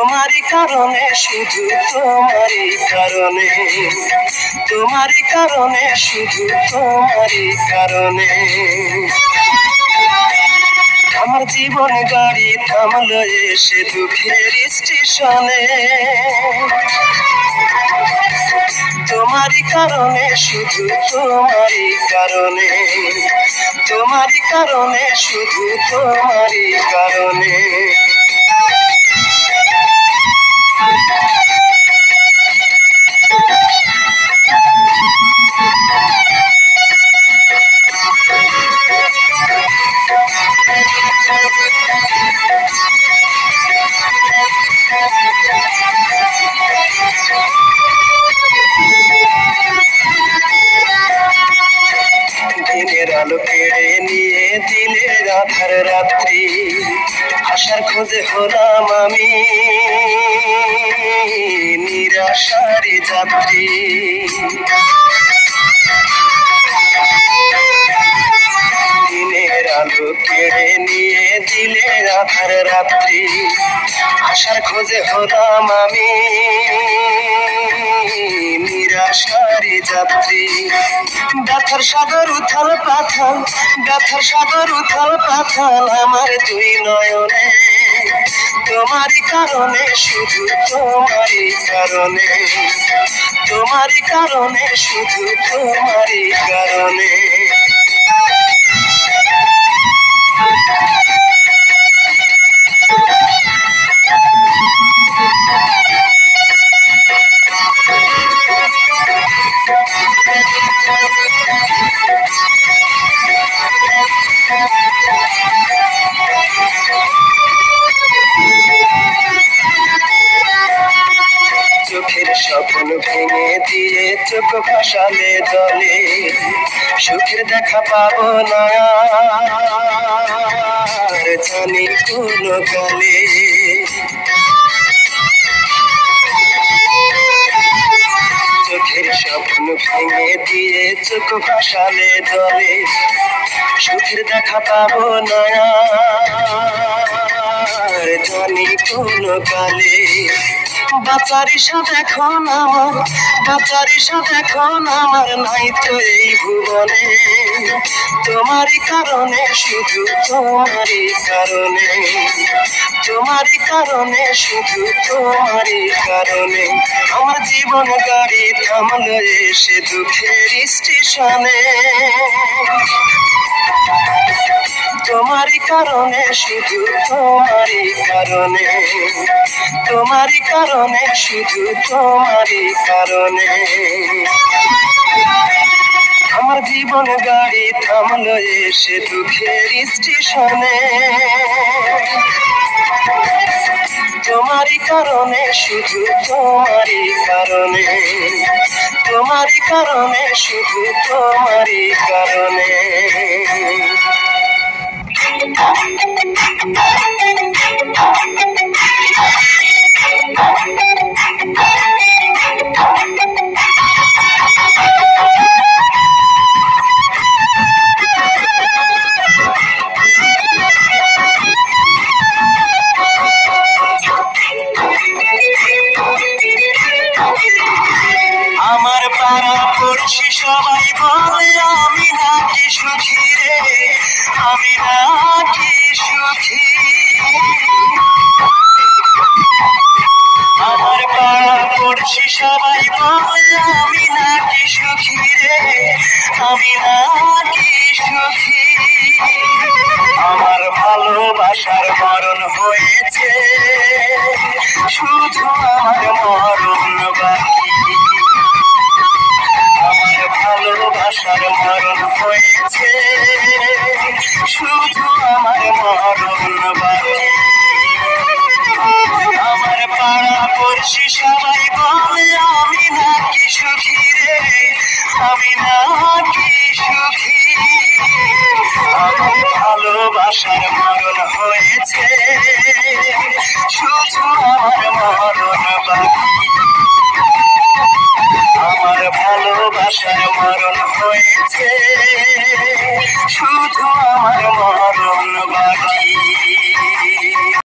তোমারই কারণে, শুধু তোমারই কারণে, তোমারই কারণে, শুধু তোমারই কারণে আমার জীবন গাড়ি থামলো এসে দুঃখের স্টেশনে। তোমারই কারণে, শুধু তোমারই কারণে, তোমারই কারণে, শুধু তোমারই কারণে দিনের আলো কেড়ে নিয়ে দিলে রাধার রাত্রি, আশার খোঁজে হলাম আমি নিরাশারি যাত্রী। দিনের আলো কেড়ে নিয়ে দিলে রাধার রাত্রি, আশার খোঁজে হলাম আমি নিরাশারি যাত্রী। ব্যথার সাগর উথাল পাথাল, ব্যথার সাগর উথাল পাথাল আমার দুই নয়নে। তোমারই কারণে, শুধু তোমারই কারণে, তোমারই কারণে, শুধু তোমারই কারণে চোখের স্বপ্ন ভেঙে দিয়ে চোখ ভাসালে জলে, সুখের দেখা পাবো না আর জানি কোন কালে। চোখের স্বপ্ন ভেঙে দিয়ে চোখ ভাসালে জলে, সুখের দেখা পাবো না আর জানি কোন কালে। বাঁচার ইশাদ এখন আমার, বাঁচার ইশাদ এখন আমার নাই তো এই ভুবনে। তোমারই কারণে, শুধু তোমারই কারণে, তোমারই কারণে, শুধু তোমারই কারণে আমার জীবন গাড়ি থামলো এসে দুঃখের স্টেশনে। তোমারই কারণে, শুধু তোমারই কারণে, তোমারই কারণে, শুধু তোমারই কারণে আমার জীবন গাড়ি থামলো এসে দুঃখের স্টেশনে। তোমারই কারণে, শুধু তোমারই কারণে, তোমারই কারণে, শুধু তোমারই কারণে আমার পাড়া পড়ছি সবাই বলে আমি নাকি সুখী রে, আমি নাকি সুখী। আমার পাড়া পড়ছি সবাই বলে আমি নাকি সুখী রে, আমি নাকি সুখী। আমার ভালোবাসার মরণ হয়েছে, শুধু আমার মরণ বাকি। আমার ভালোবাসার মরণ হয়েছে, শুধু আমার মরণ বাকি। আমার পাড়া পড়ছি সবাই বলে আমি নাকি সুখী রে, আমি নাকি সুখী। আমার ভালোবাসার